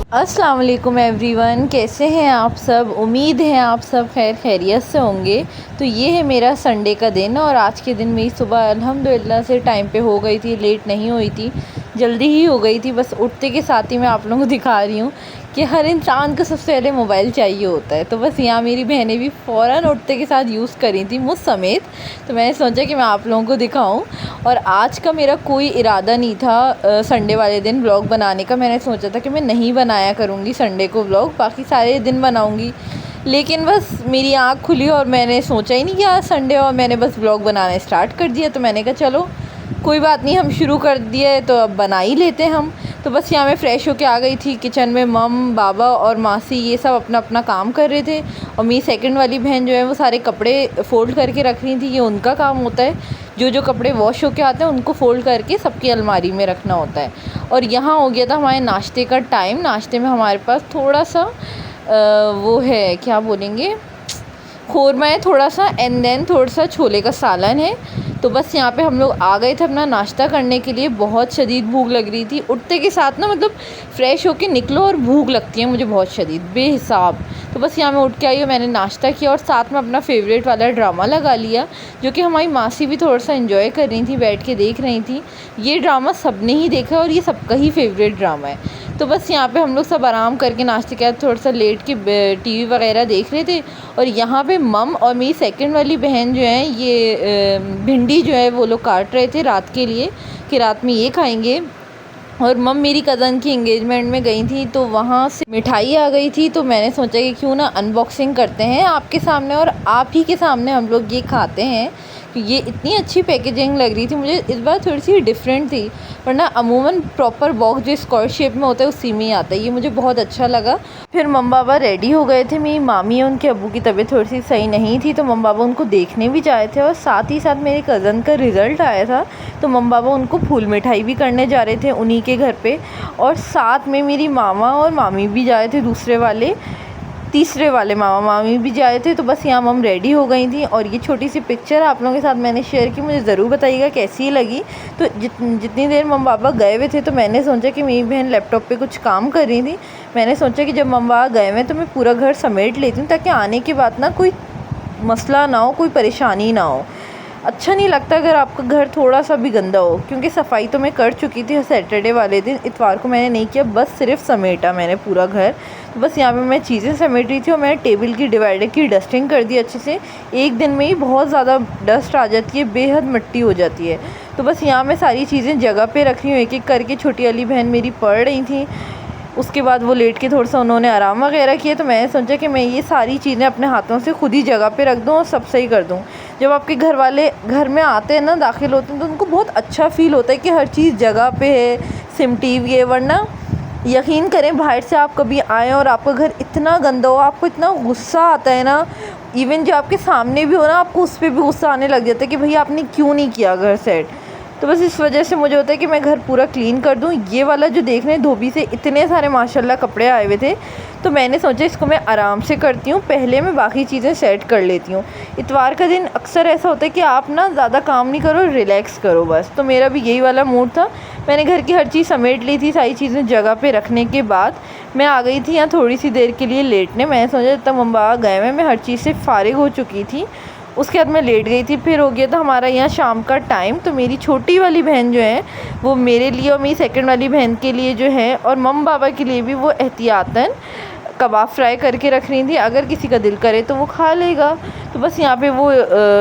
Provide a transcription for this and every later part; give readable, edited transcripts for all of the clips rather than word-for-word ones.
अस्सलाम वालेकुम एवरीवन, कैसे हैं आप सब। उम्मीद है आप सब खैर खैरियत से होंगे। तो ये है मेरा संडे का दिन और आज के दिन मेरी सुबह अल्हम्दुलिल्लाह से टाइम पे हो गई थी, लेट नहीं हुई थी, जल्दी ही हो गई थी। बस उठते के साथ ही मैं आप लोगों को दिखा रही हूँ कि हर इंसान को सबसे पहले मोबाइल चाहिए होता है। तो बस यहाँ मेरी बहनें भी फ़ौरन उठते के साथ यूज़ करी थी, मुझ समेत। तो मैंने सोचा कि मैं आप लोगों को दिखाऊं। और आज का मेरा कोई इरादा नहीं था संडे वाले दिन व्लॉग बनाने का। मैंने सोचा था कि मैं नहीं बनाया करूँगी संडे को व्लॉग, बाकी सारे दिन बनाऊँगी। लेकिन बस मेरी आँख खुली और मैंने सोचा ही नहीं कि आज संडे, और मैंने बस व्लॉग बनाना स्टार्ट कर दिया। तो मैंने कहा चलो कोई बात नहीं, हम शुरू कर दिया है तो अब बना ही लेते हैं हम। तो बस यहाँ मैं फ़्रेश होके आ गई थी किचन में। मम, बाबा और मासी ये सब अपना अपना काम कर रहे थे और मेरी सेकंड वाली बहन जो है वो सारे कपड़े फ़ोल्ड करके रख रही थी। ये उनका काम होता है, जो जो कपड़े वॉश होके आते हैं उनको फ़ोल्ड करके सबकी अलमारी में रखना होता है। और यहाँ हो गया था हमारे नाश्ते का टाइम। नाश्ते में हमारे पास थोड़ा सा वो है, क्या बोलेंगे, ख़ोरमा है थोड़ा सा, एंड देन थोड़ा सा छोले का सालन है। तो बस यहाँ पे हम लोग आ गए थे अपना नाश्ता करने के लिए। बहुत शदीद भूख लग रही थी उठते के साथ ना, मतलब फ़्रेश होके निकलो और भूख लगती है मुझे बहुत शदीद बेहिसाब। तो बस यहाँ मैं उठ के आई और मैंने नाश्ता किया और साथ में अपना फ़ेवरेट वाला ड्रामा लगा लिया, जो कि हमारी मासी भी थोड़ा सा एंजॉय कर रही थी, बैठ के देख रही थी। ये ड्रामा सब ने ही देखा और ये सबका ही फेवरेट ड्रामा है। तो बस यहाँ पे हम लोग सब आराम करके नाश्ते के बाद थोड़ा सा लेट के टीवी वगैरह देख रहे थे। और यहाँ पे मम और मेरी सेकंड वाली बहन जो है ये भिंडी जो है वो लोग काट रहे थे रात के लिए, कि रात में ये खाएंगे। और मम मेरी कज़न की एंगेजमेंट में गई थी तो वहाँ से मिठाई आ गई थी, तो मैंने सोचा कि क्यों ना अनबॉक्सिंग करते हैं आपके सामने और आप ही के सामने हम लोग ये खाते हैं। ये इतनी अच्छी पैकेजिंग लग रही थी मुझे, इस बार थोड़ी सी डिफरेंट थी, वरना अमूमन प्रॉपर बॉक्स जो स्क्वायर शेप में होता है उसी में ही आता है। ये मुझे बहुत अच्छा लगा। फिर मम बाबा रेडी हो गए थे। मेरी मामी और उनके अब्बू की तबीयत थोड़ी सी सही नहीं थी, तो मम बाबा उनको देखने भी जाए थे। और साथ ही साथ मेरे कज़न का रिज़ल्ट आया था, तो मम बाबा उनको फूल मिठाई भी करने जा रहे थे उन्हीं के घर पे। और साथ में मेरी मामा और मामी भी जा रहे थे, तीसरे वाले मामा मामी भी जा रहे थे। तो बस यहाँ मम रेडी हो गई थी और ये छोटी सी पिक्चर आप लोगों के साथ मैंने शेयर की। मुझे ज़रूर बताइएगा कैसी लगी। तो जितनी देर मम बाबा गए हुए थे तो मैंने सोचा कि मेरी बहन लैपटॉप पे कुछ काम कर रही थी। मैंने सोचा कि जब मम बाबा गए हुए तो मैं पूरा घर समेट लेती हूँ, ताकि आने के बाद ना कोई मसला ना हो, कोई परेशानी ना हो। अच्छा नहीं लगता अगर आपका घर थोड़ा सा भी गंदा हो, क्योंकि सफाई तो मैं कर चुकी थी सैटरडे वाले दिन। इतवार को मैंने नहीं किया, बस सिर्फ समेटा मैंने पूरा घर। तो बस यहाँ पे मैं चीज़ें समेट रही थी और मैंने टेबल की डिवाइडर की डस्टिंग कर दी अच्छे से। एक दिन में ही बहुत ज़्यादा डस्ट आ जाती है, बेहद मिट्टी हो जाती है। तो बस यहाँ मैं सारी चीज़ें जगह पे रख रही हूँ एक एक करके। छोटी वाली बहन मेरी पढ़ रही थी, उसके बाद वो लेट के थोड़ा सा उन्होंने आराम वगैरह किया। तो मैंने सोचा कि मैं ये सारी चीज़ें अपने हाथों से खुद ही जगह पे रख दूँ और सब सही कर दूँ। जब आपके घर वाले घर में आते हैं ना, दाखिल होते हैं, तो उनको बहुत अच्छा फ़ील होता है कि हर चीज़ जगह पे है, सिमटी हुई है। वरना यकीन करें, बाहर से आप कभी आएँ और आपका घर इतना गंदा हो, आपको इतना गुस्सा आता है ना, इवन जो आपके सामने भी हो ना, आपको उस पर भी गुस्सा आने लग जाता है कि भैया आपने क्यों नहीं किया घर सेट। तो बस इस वजह से मुझे होता है कि मैं घर पूरा क्लीन कर दूँ। ये वाला जो देख रहे हैं, धोबी से इतने सारे माशाल्लाह कपड़े आए हुए थे, तो मैंने सोचा इसको मैं आराम से करती हूँ, पहले मैं बाकी चीज़ें सेट कर लेती हूँ। इतवार का दिन अक्सर ऐसा होता है कि आप ना ज़्यादा काम नहीं करो, रिलैक्स करो बस। तो मेरा भी यही वाला मूड था। मैंने घर की हर चीज़ समेट ली थी। सारी चीज़ें जगह पर रखने के बाद मैं आ गई थी यहाँ थोड़ी सी देर के लिए लेटने। मैंने सोचा जब तक मम्मा गए मैं हर चीज़ से फ़ारिग हो चुकी थी। उसके बाद मैं लेट गई थी। फिर हो गया था हमारा यहाँ शाम का टाइम। तो मेरी छोटी वाली बहन जो है वो मेरे लिए और मेरी सेकंड वाली बहन के लिए जो है, और मम बाबा के लिए भी, वो एहतियातन कबाब फ्राई करके रख रही थी। अगर किसी का दिल करे तो वो खा लेगा। तो बस यहाँ पे वो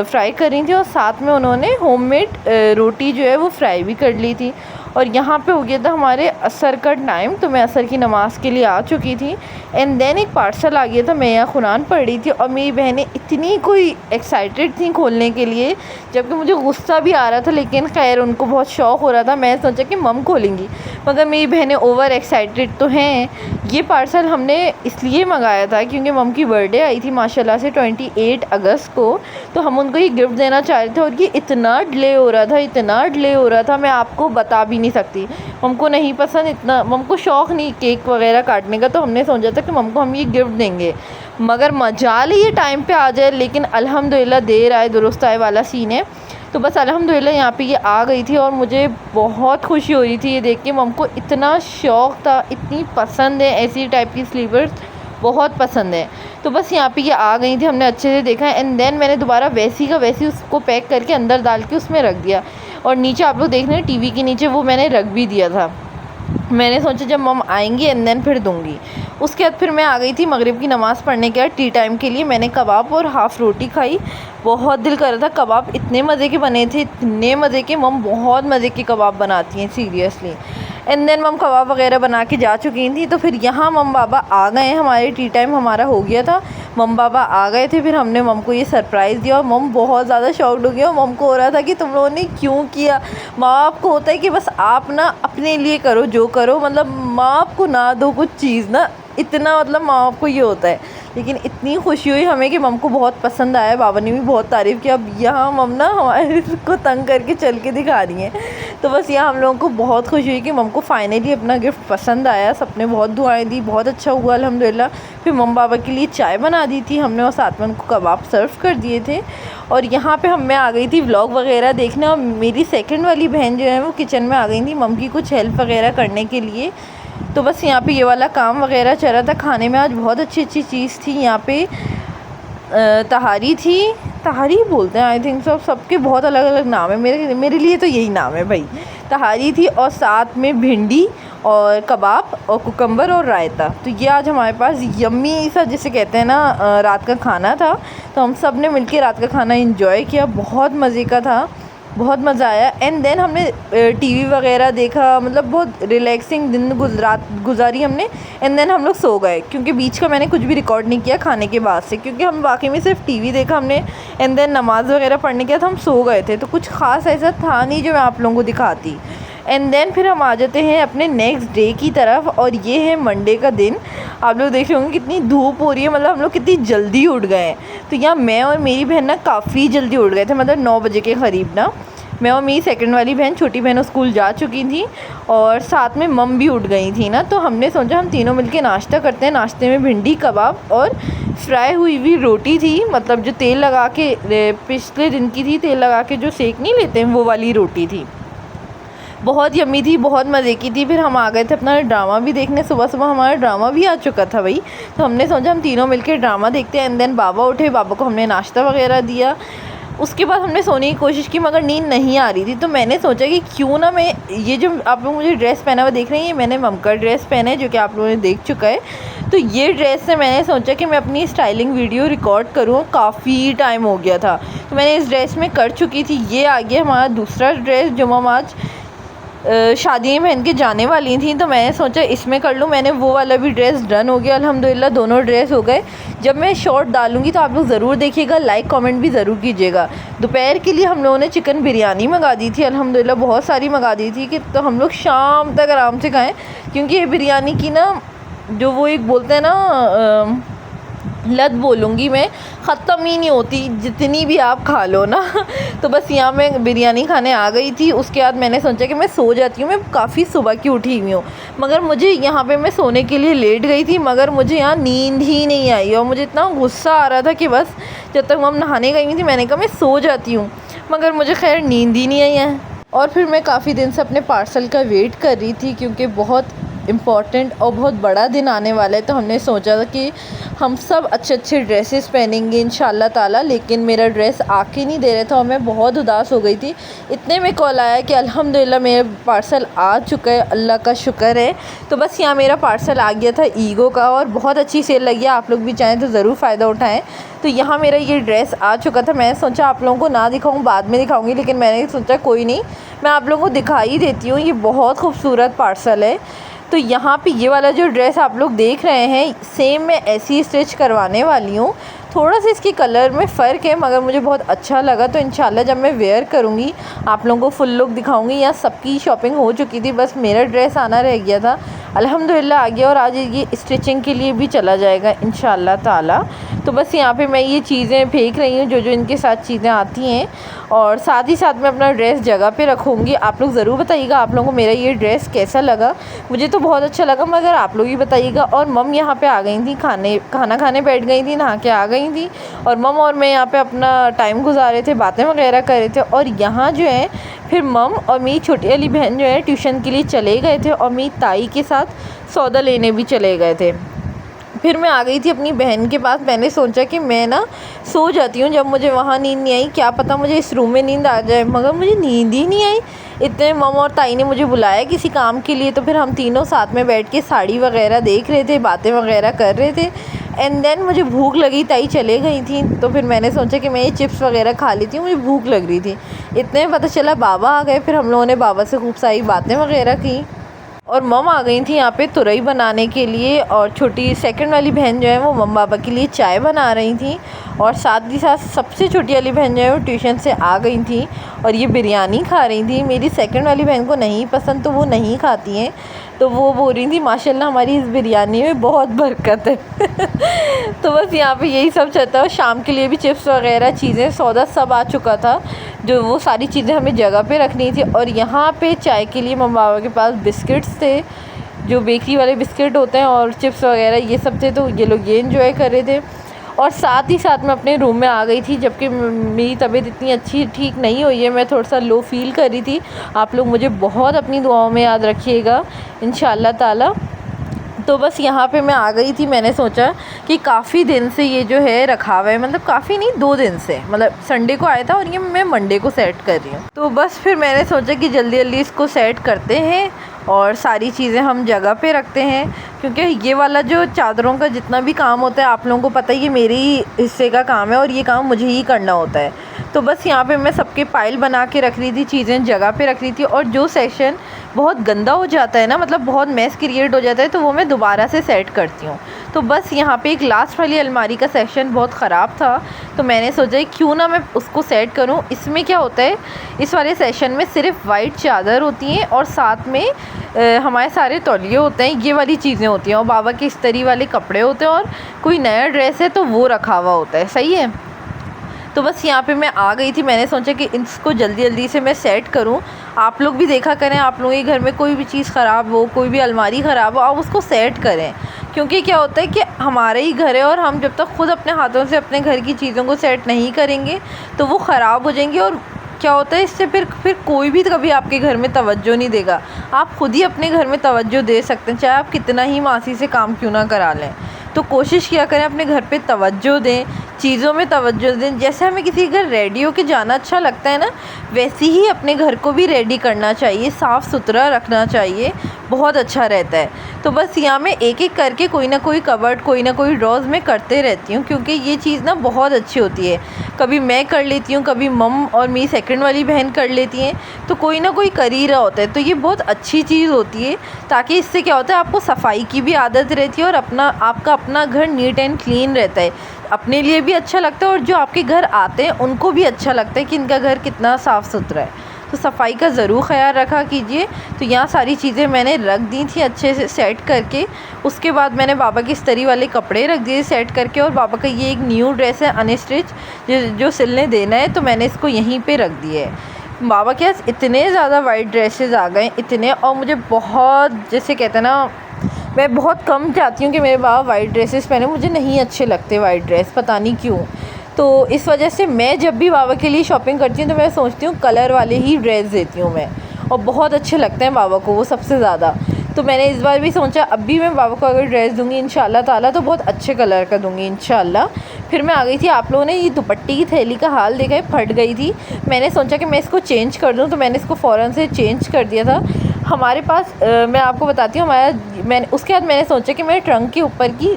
फ्राई कर रही थी और साथ में उन्होंने होममेड रोटी जो है वो फ्राई भी कर ली थी। और यहाँ पे हो गया था हमारे असर का टाइम। तो मैं असर की नमाज़ के लिए आ चुकी थी। एंड देन एक पार्सल आ गया था, मैं यहाँ कुरान पढ़ रही थी और मेरी बहनें इतनी कोई एक्साइटेड थी खोलने के लिए, जबकि मुझे गुस्सा भी आ रहा था, लेकिन खैर उनको बहुत शौक़ हो रहा था। मैं सोचा कि मम खोलेंगी, मगर मेरी बहनें ओवर एक्साइटेड तो हैं। ये पार्सल हमने इसलिए मंगाया था क्योंकि मम की बर्थडे आई थी माशाल्लाह से 28 अगस्त को। तो हम उनको ये गिफ्ट देना चाह रहे थे और ये इतना डिले हो रहा था, इतना डिले हो रहा था, मैं आपको बता भी नहीं सकती। मम को नहीं पसंद, इतना मम को शौक़ नहीं केक वगैरह काटने का। तो हमने सोचा था कि मम को हम ये गिफ्ट देंगे, मगर मजाल ये टाइम पे आ जाए। लेकिन अल्हम्दुलिल्लाह देर आए दुरुस्त आए वाला सीन है। तो बस अल्हम्दुलिल्लाह यहाँ पे ये आ गई थी और मुझे बहुत खुशी हो रही थी ये देख के। मम को इतना शौक़ था, इतनी पसंद है ऐसी टाइप की स्लीपर्स, बहुत पसंद है। तो बस यहाँ पे ये आ गई थी, हमने अच्छे से देखा एंड देन मैंने दोबारा वैसी का वैसी उसको पैक करके अंदर डाल के उसमें रख दिया। और नीचे आप लोग देख रहे हैं टीवी के नीचे वो मैंने रख भी दिया था। मैंने सोचा जब मम आएंगी एंड देन फिर दूंगी। उसके बाद फिर मैं आ गई थी मगरिब की नमाज़ पढ़ने के बाद टी टाइम के लिए। मैंने कबाब और हाफ़ रोटी खाई, बहुत दिल कर रहा था। कबाब इतने मज़े के बने थे, इतने मज़े के। मम बहुत मज़े के कबाब बनाती हैं सीरियसली। एंड देन मम कबाब वगैरह बना के जा चुकी थी। तो फिर यहाँ मम बाबा आ गए, हमारे टी टाइम हमारा हो गया था, मम बाबा आ गए थे। फिर हमने मम को ये सरप्राइज़ दिया और मम बहुत ज़्यादा शॉक्ड हो गई और मम को हो रहा था कि तुम लोगों ने क्यों किया। माँ बाप को होता है कि बस आप ना अपने लिए करो जो करो, मतलब माँ बाप को ना दो कुछ चीज़ ना, इतना मतलब माँ बाप को ये होता है। लेकिन इतनी खुशी हुई हमें कि मम को बहुत पसंद आया, बाबा ने भी बहुत तारीफ़ किया। अब यहाँ मम ना हमारे को तंग करके चल के दिखा रही हैं। तो बस यहाँ हम लोगों को बहुत खुशी हुई कि मम को फ़ाइनली अपना गिफ्ट पसंद आया। सबने बहुत दुआएं दी, बहुत अच्छा हुआ अल्हम्दुलिल्लाह। फिर मम बाबा के लिए चाय बना दी थी हमने और साथ में उनको कबाब सर्व कर दिए थे। और यहाँ पे मैं आ गई थी व्लॉग वगैरह देखने और मेरी सेकंड वाली बहन जो है वो किचन में आ गई थी मम की कुछ हेल्प वगैरह करने के लिए। तो बस यहाँ पे ये वाला काम वगैरह चल रहा था। खाने में आज बहुत अच्छी अच्छी चीज़ थी। यहाँ पे तहारी थी, तहारी बोलते हैं आई थिंक सबके बहुत अलग अलग नाम है, मेरे लिए तो यही नाम है भाई। तहारी थी और साथ में भिंडी और कबाब और कुकम्बर और रायता। तो ये आज हमारे पास यम्मी सा जिसे कहते हैं ना रात का खाना था। तो हम सब ने मिलकर रात का खाना एंजॉय किया, बहुत मज़े का था, बहुत मज़ा आया। एंड देन हमने टीवी वगैरह देखा, मतलब बहुत रिलैक्सिंग दिन गुजारी हमने। एंड देन हम लोग सो गए क्योंकि बीच का मैंने कुछ भी रिकॉर्ड नहीं किया खाने के बाद से, क्योंकि हम वाकई में सिर्फ टीवी देखा हमने। एंड देन नमाज़ वगैरह पढ़ने के बाद हम सो गए थे, तो कुछ ख़ास ऐसा था नहीं जो मैं आप लोगों को दिखाती। एंड देन फिर हम आ जाते हैं अपने नेक्स्ट डे की तरफ और ये है मंडे का दिन। आप लोग देख रहे होंगे कितनी धूप हो रही है, मतलब हम लोग कितनी जल्दी उठ गए हैं। तो यहाँ मैं और मेरी बहन ना काफ़ी जल्दी उठ गए थे, मतलब 9 बजे के करीब ना। मैं और मेरी सेकंड वाली बहन, छोटी बहन स्कूल जा चुकी थी और साथ में मम भी उठ गई थी ना। तो हमने सोचा हम तीनों मिलके नाश्ता करते हैं। नाश्ते में भिंडी कबाब और फ्राई हुई हुई रोटी थी, मतलब जो तेल लगा के पिछले दिन की थी, तेल लगा के जो सेक नहीं लेते हैं वो वाली रोटी थी। बहुत यम्मी थी, बहुत मज़े की थी। फिर हम आ गए थे अपना ड्रामा भी देखने, सुबह सुबह हमारा ड्रामा भी आ चुका था भाई। तो हमने सोचा हम तीनों मिलकर ड्रामा देखते हैं। एंड देन बाबा उठे, बाबा को हमने नाश्ता वगैरह दिया। उसके बाद हमने सोने की कोशिश की मगर नींद नहीं आ रही थी। तो मैंने सोचा कि क्यों ना मैं ये जो आप लोग मुझे ड्रेस पहना हुआ देख रहे हैं, ये मैंने मम का ड्रेस पहना है जो कि आप लोगों ने देख चुका है। तो ये ड्रेस से मैंने सोचा कि मैं अपनी स्टाइलिंग वीडियो रिकॉर्ड करूँ, काफ़ी टाइम हो गया था। तो मैंने इस ड्रेस में कर चुकी थी। ये आ गया हमारा दूसरा ड्रेस जो मम आज शादी में पहन के जाने वाली थी। तो मैंने सोचा इसमें कर लूँ। मैंने वो वाला भी ड्रेस डन हो गया अल्हम्दुलिल्लाह, दोनों ड्रेस हो गए। जब मैं शॉर्ट डालूँगी तो आप लोग ज़रूर देखिएगा, लाइक कमेंट भी ज़रूर कीजिएगा। दोपहर के लिए हम लोगों ने चिकन बिरयानी मंगा दी थी अल्हम्दुलिल्लाह, बहुत सारी मंगा दी थी कि तो हम लोग शाम तक आराम से खाएँ, क्योंकि ये बिरयानी की ना जो वो एक बोलते हैं ना लत बोलूँगी मैं, ख़त्म ही नहीं होती जितनी भी आप खा लो ना। तो बस यहाँ मैं बिरयानी खाने आ गई थी। उसके बाद मैंने सोचा कि मैं सो जाती हूँ, मैं काफ़ी सुबह की उठी हुई हूँ। मगर मुझे यहाँ पे मैं सोने के लिए लेट गई थी, मगर मुझे यहाँ नींद ही नहीं आई और मुझे इतना गुस्सा आ रहा था कि बस जब तक हम नहाने गई थी मैंने कहा मैं सो जाती हूँ, मगर मुझे खैर नींद ही नहीं आई है। और फिर मैं काफ़ी दिन से अपने पार्सल का वेट कर रही थी, क्योंकि बहुत इम्पॉर्टेंट और बहुत बड़ा दिन आने वाला है। तो हमने सोचा था कि हम सब अच्छे अच्छे ड्रेसेस पहनेंगे इंशाल्लाह ताला, लेकिन मेरा ड्रेस आके नहीं दे रहा था और मैं बहुत उदास हो गई थी। इतने में कॉल आया कि अल्हम्दुलिल्लाह मेरा पार्सल आ चुका है, अल्लाह का शुक्र है। तो बस यहाँ मेरा पार्सल आ गया था ईगो का और बहुत अच्छी सेल लगी है, आप लोग भी चाहें तो ज़रूर फ़ायदा उठाएँ। तो यहाँ मेरा ये ड्रेस आ चुका था। मैंने सोचा आप लोगों को ना दिखाऊँ, बाद में दिखाऊँगी, लेकिन मैंने सोचा कोई नहीं, मैं आप लोगों को दिखा ही देती हूँ। ये बहुत खूबसूरत पार्सल है। तो यहाँ पे ये वाला जो ड्रेस आप लोग देख रहे हैं सेम मैं ऐसी ही स्टिच करवाने वाली हूँ। थोड़ा सा इसकी कलर में फ़र्क है, मगर मुझे बहुत अच्छा लगा। तो इंशाल्लाह जब मैं वेयर करूँगी आप लोगों को फुल लुक दिखाऊँगी। यहाँ सबकी शॉपिंग हो चुकी थी, बस मेरा ड्रेस आना रह गया था। अल्हम्दुलिल्लाह आ गया और आज ये स्टिचिंग के लिए भी चला जाएगा इंशाअल्लाह ताला। तो बस यहाँ पे मैं ये चीज़ें फेंक रही हूँ जो जो इनके साथ चीज़ें आती हैं, और साथ ही साथ मैं अपना ड्रेस जगह पे रखूँगी। आप लोग ज़रूर बताइएगा आप लोगों को मेरा ये ड्रेस कैसा लगा। मुझे तो बहुत अच्छा लगा, मगर आप लोग ही बताइएगा। और मम यहाँ पे आ गई थी, खाना खाने बैठ गई थी, नहा के आ गई थी, और मम और मैं यहाँ पे अपना टाइम गुजार रहे थे, बातें वगैरह कर रहे थे। और यहाँ जो है फिर मम और मेरी छोटी वाली बहन जो है ट्यूशन के लिए चले गए थे, और मेरी ताई के साथ सौदा लेने भी चले गए थे। फिर मैं आ गई थी अपनी बहन के पास। मैंने सोचा कि मैं ना सो जाती हूँ, जब मुझे वहाँ नींद नहीं आई क्या पता मुझे इस रूम में नींद आ जाए, मगर मुझे नींद ही नहीं आई। इतने मम और ताई ने मुझे बुलाया किसी काम के लिए, तो फिर हम तीनों साथ में बैठ के साड़ी वगैरह देख रहे थे, बातें वगैरह कर रहे थे। एंड देन मुझे भूख लगी, ताई चले गई थी, तो फिर मैंने सोचा कि मैं ये चिप्स वगैरह खा लेती हूँ, मुझे भूख लग रही थी। इतने में पता चला बाबा आ गए। फिर हम लोगों ने बाबा से खूब सारी बातें वगैरह की, और मम आ गई थी यहाँ पे तुरई बनाने के लिए, और छोटी सेकंड वाली बहन जो है वो मम बाबा के लिए चाय बना रही थी, और साथ ही साथ सबसे छोटी वाली बहन जो है वो ट्यूशन से आ गई थी और ये बिरयानी खा रही थी। मेरी सेकंड वाली बहन को नहीं पसंद, तो वो नहीं खाती हैं, तो वो बोल रही थी माशाल्लाह हमारी इस बिरयानी में बहुत बरकत है। तो बस यहाँ पे यही सब चलता है। शाम के लिए भी चिप्स वगैरह चीज़ें सौदा सब आ चुका था, जो वो सारी चीज़ें हमें जगह पे रखनी थी। और यहाँ पे चाय के लिए मम्मा बाबा के पास बिस्किट्स थे, जो बेकरी वाले बिस्किट होते हैं, और चिप्स वगैरह ये सब थे, तो ये लोग ये एंजॉय कर रहे थे। और साथ ही साथ मैं अपने रूम में आ गई थी, जबकि मेरी तबीयत इतनी अच्छी ठीक नहीं हुई है, मैं थोड़ा सा लो फील कर रही थी। आप लोग मुझे बहुत अपनी दुआओं में याद रखिएगा इंशाअल्लाह ताला। तो बस यहाँ पे मैं आ गई थी। मैंने सोचा कि काफ़ी दिन से ये जो है रखा हुआ है, मतलब काफ़ी नहीं 2 दिन से, मतलब संडे को आया था और ये मैं मंडे को सेट कर रही हूँ। तो बस फिर मैंने सोचा कि जल्दी जल्दी इसको सेट करते हैं और सारी चीज़ें हम जगह पे रखते हैं, क्योंकि ये वाला जो चादरों का जितना भी काम होता है आप लोगों को पता है ये मेरे ही हिस्से का काम है और ये काम मुझे ही करना होता है। तो बस यहाँ पे मैं सबके पाइल बना के रख रही थी, चीज़ें जगह पे रख रही थी, और जो सेक्शन बहुत गंदा हो जाता है ना, मतलब बहुत मैस क्रिएट हो जाता है, तो वो मैं दोबारा से सेट करती हूँ। तो बस यहाँ पे एक लास्ट वाली अलमारी का सेक्शन बहुत ख़राब था, तो मैंने सोचा क्यों ना मैं उसको सेट करूँ। इसमें क्या होता है, इस वाले सेक्शन में सिर्फ वाइट चादर होती हैं और साथ में हमारे सारे तौलिए होते हैं, ये वाली चीज़ें होती हैं, और बाबा के इस्त्री वाले कपड़े होते हैं, और कोई नया ड्रेस है तो वो रखा हुआ होता है। सही है। तो बस यहाँ पे मैं आ गई थी। मैंने सोचा कि इसको जल्दी जल्दी से मैं सेट करूँ। आप लोग भी देखा करें, आप लोगों के घर में कोई भी चीज़ ख़राब हो, कोई भी अलमारी ख़राब हो, आप उसको सेट करें, क्योंकि क्या होता है कि हमारा ही घर है और हम जब तक खुद अपने हाथों से अपने घर की चीज़ों को सेट नहीं करेंगे तो वो ख़राब हो जाएंगी। और क्या होता है इससे फिर कोई भी कभी आपके घर में तवज्जो नहीं देगा। आप खुद ही अपने घर में तवज्जो दे सकते हैं, चाहे आप कितना ही मासी से काम क्यों ना करा लें। तो कोशिश किया करें अपने घर पे तवज्जो दें, चीज़ों में तवज्जो दें। जैसे हमें किसी घर रेडी होके जाना अच्छा लगता है ना, वैसे ही अपने घर को भी रेडी करना चाहिए, साफ़ सुथरा रखना चाहिए, बहुत अच्छा रहता है। तो बस यहाँ मैं एक एक करके कोई ना कोई कबर्ड, कोई ना कोई ड्रॉज में करते रहती हूँ, क्योंकि ये चीज़ ना बहुत अच्छी होती है। कभी मैं कर लेती हूँ, कभी मम और मेरी सेकंड वाली बहन कर लेती हैं, तो कोई ना कोई कर ही रहा होता है। तो ये बहुत अच्छी चीज़ होती है, ताकि इससे क्या होता है आपको सफाई की भी आदत रहती है और आपका अपना घर नीट एंड क्लीन रहता है। अपने लिए भी अच्छा लगता है और जो आपके घर आते हैं उनको भी अच्छा लगता है कि इनका घर कितना साफ़ सुथरा है। तो सफाई का ज़रूर ख्याल रखा कीजिए। तो यहाँ सारी चीज़ें मैंने रख दी थी अच्छे से सेट करके। उसके बाद मैंने बाबा के इस्त्री वाले कपड़े रख दिए सेट करके, और बाबा का ये एक न्यू ड्रेस है अनस्टिच जो सिलने देना है, तो मैंने इसको यहीं पे रख दिया है। बाबा के पास इतने ज़्यादा वाइट ड्रेसेस आ गए, इतने, और मुझे बहुत, जैसे कहते हैं ना, मैं बहुत कम चाहती हूँ कि मेरे बाबा वाइट ड्रेसेस पहने, मुझे नहीं अच्छे लगते वाइट ड्रेस, पता नहीं क्यों। तो इस वजह से मैं जब भी बाबा के लिए शॉपिंग करती हूँ तो मैं सोचती हूँ कलर वाले ही ड्रेस देती हूँ मैं, और बहुत अच्छे लगते हैं बाबा को वो सबसे ज़्यादा। तो मैंने इस बार भी सोचा अब भी मैं बाबा को अगर ड्रेस दूँगी इंशाल्लाह ताला तो बहुत अच्छे कलर का दूँगी इंशाल्लाह। फिर मैं आ गई थी। आप लोगों ने ये दुपट्टे की थैली का हाल देखा है, फट गई थी। मैंने सोचा कि मैं इसको चेंज कर दूँ, तो मैंने इसको फ़ौरन से चेंज कर दिया था। हमारे पास मैं आपको बताती हूँ, मैंने उसके बाद मैंने सोचा कि मेरे ट्रंक के ऊपर की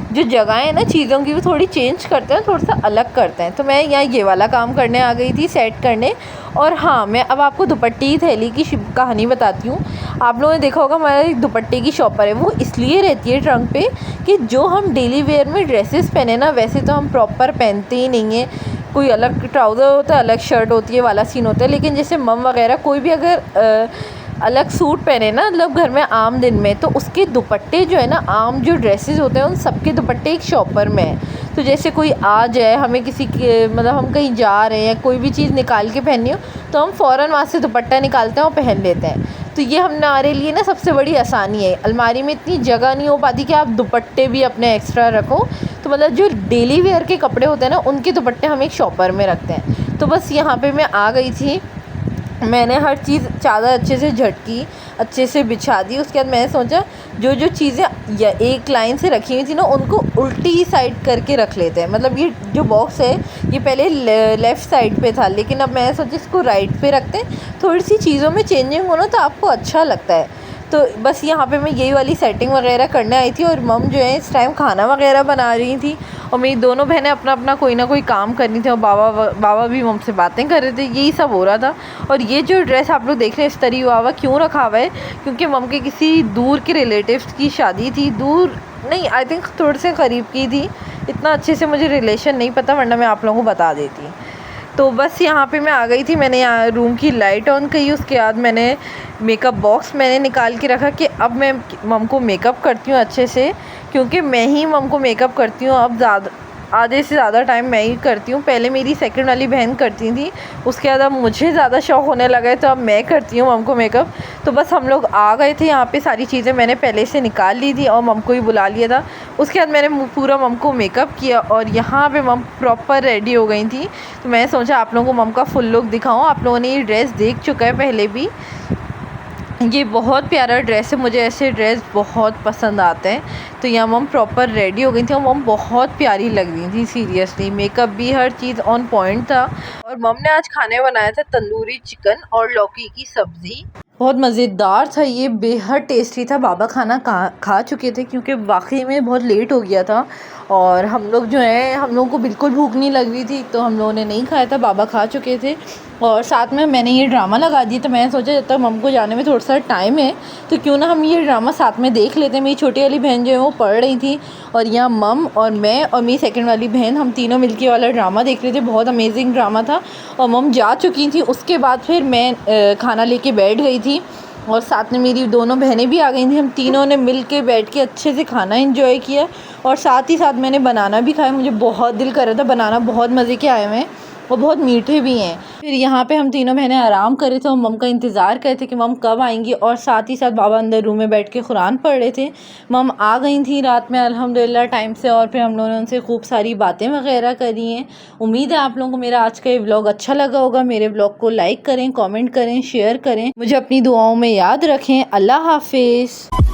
जो जगह है ना चीज़ों की, वो थोड़ी चेंज करते हैं, थोड़ा सा अलग करते हैं। तो मैं यहाँ ये वाला काम करने आ गई थी, सेट करने। और हाँ, मैं अब आपको दुपट्टे की थैली की कहानी बताती हूँ। आप लोगों ने देखा होगा हमारा एक दुपट्टे की शॉपर है, वो इसलिए रहती है ट्रंक पे कि जो हम डेली वेयर में ड्रेसेस पहने ना, वैसे तो हम प्रॉपर पहनते ही नहीं हैं। कोई अलग ट्राउज़र होता है, अलग शर्ट होती है, वाला सीन होता है। लेकिन जैसे मम वगैरह कोई भी अगर अलग सूट पहने ना, मतलब घर में आम दिन में, तो उसके दुपट्टे जो है ना, आम जो ड्रेसेस होते हैं उन सबके दुपट्टे एक शॉपर में है। तो जैसे कोई आ जाए, हमें किसी के मतलब हम कहीं जा रहे हैं, कोई भी चीज़ निकाल के पहननी हो तो हम फ़ौरन वहाँ से दुपट्टा निकालते हैं और पहन लेते हैं। तो ये हमारे लिए ना सबसे बड़ी आसानी है। अलमारी में इतनी जगह नहीं हो पाती कि आप दुपट्टे भी अपने एक्स्ट्रा रखो, तो मतलब जो डेली वेयर के कपड़े होते हैं ना, उनके दुपट्टे हम एक शॉपर में रखते हैं। तो बस यहाँ पे मैं आ गई थी, मैंने हर चीज़ चादर अच्छे से झटकी, अच्छे से बिछा दी। उसके बाद मैंने सोचा जो जो चीज़ें या एक लाइन से रखी हुई थी ना, उनको उल्टी साइड करके रख लेते हैं। मतलब ये जो बॉक्स है ये पहले लेफ़्ट साइड पे था, लेकिन अब मैंने सोचा इसको राइट पे रखते हैं, थोड़ी सी चीज़ों में चेंजिंग हो ना तो आपको अच्छा लगता है। तो बस यहाँ पे मैं यही वाली सेटिंग वगैरह करने आई थी, और मम जो है इस टाइम खाना वगैरह बना रही थी, और मेरी दोनों बहनें अपना अपना कोई ना कोई काम कर रही थी, और बाबा भी मम से बातें कर रहे थे। यही सब हो रहा था। और ये जो ड्रेस आप लोग देख रहे हैं इस तरी वावा क्यों रखा हुआ है, क्योंकि मम के किसी दूर के रिलेटिव्स की शादी थी। दूर नहीं, आई थिंक थोड़े से करीब की थी। इतना अच्छे से मुझे रिलेशन नहीं पता, वरना मैं आप लोगों को बता देती। तो बस यहाँ पे मैं आ गई थी, मैंने यहाँ रूम की लाइट ऑन की। उसके बाद मैंने मेकअप बॉक्स मैंने निकाल के रखा कि अब मैं मम को मेकअप करती हूँ अच्छे से, क्योंकि मैं ही मम को मेकअप करती हूँ। अब ज़्यादा आधे से ज़्यादा टाइम मैं ही करती हूँ। पहले मेरी सेकंड वाली बहन करती थी, उसके बाद अब मुझे ज़्यादा शौक़ होने लगा है, तो अब मैं करती हूँ मम को मेकअप। तो बस हम लोग आ गए थे यहाँ पे, सारी चीज़ें मैंने पहले से निकाल ली थी और मम को ही बुला लिया था। उसके बाद मैंने पूरा मम को मेकअप किया, और यहाँ पे मम प्रॉपर रेडी हो गई थी। तो मैंने सोचा आप लोगों को मम का फुल लुक दिखाऊँ। आप लोगों ने ये ड्रेस देख चुका है पहले भी। ये बहुत प्यारा ड्रेस है, मुझे ऐसे ड्रेस बहुत पसंद आते हैं। तो यहाँ मम प्रॉपर रेडी हो गई थी, और मम बहुत प्यारी लग रही थी सीरियसली। मेकअप भी हर चीज़ ऑन पॉइंट था। और मम ने आज खाने बनाया था तंदूरी चिकन और लौकी की सब्ज़ी। बहुत मज़ेदार था ये, बेहद टेस्टी था। बाबा खाना खा चुके थे, क्योंकि वाकई में बहुत लेट हो गया था, और हम लोग जो है, हम लोगों को बिल्कुल भूख नहीं लग रही थी, तो हम लोगों ने नहीं खाया था। बाबा खा चुके थे, और साथ में मैंने ये ड्रामा लगा दिया। तो मैंने सोचा जब तक मम को जाने में थोड़ा सा टाइम है, तो क्यों ना हम ये ड्रामा साथ में देख लेते हैं। मेरी छोटी वाली बहन जो है वो पढ़ रही थी, और यहाँ मम और मैं और मेरी सेकंड वाली बहन, हम तीनों मिलके वाला ड्रामा देख रहे थे। बहुत अमेजिंग ड्रामा था। और मम जा चुकी थी, उसके बाद फिर मैं खाना लेके बैठ गई थी, और साथ में मेरी दोनों बहनें भी आ गई थी। हम तीनों ने मिल के बैठ के अच्छे से खाना एंजॉय किया, और साथ ही साथ मैंने बनाना भी खाया। मुझे बहुत दिल कर रहा था, बनाना बहुत मज़े के आए हुए हैं, वो बहुत मीठे भी हैं। फिर यहाँ पे हम तीनों बहनें आराम कर रहे थे, और मम का इंतज़ार कर रहे थे कि मम कब आएंगी, और साथ ही साथ बाबा अंदर रूम में बैठ के कुरान पढ़ रहे थे। मम आ गई थी रात में अल्हम्दुलिल्लाह टाइम से, और फिर हम लोगों ने उनसे खूब सारी बातें वगैरह करी हैं। उम्मीद है आप लोगों को मेरा आज का ये व्लॉग अच्छा लगा होगा। मेरे व्लॉग को लाइक करें, कॉमेंट करें, शेयर करें, मुझे अपनी दुआओं में याद रखें। अल्लाह हाफिज़।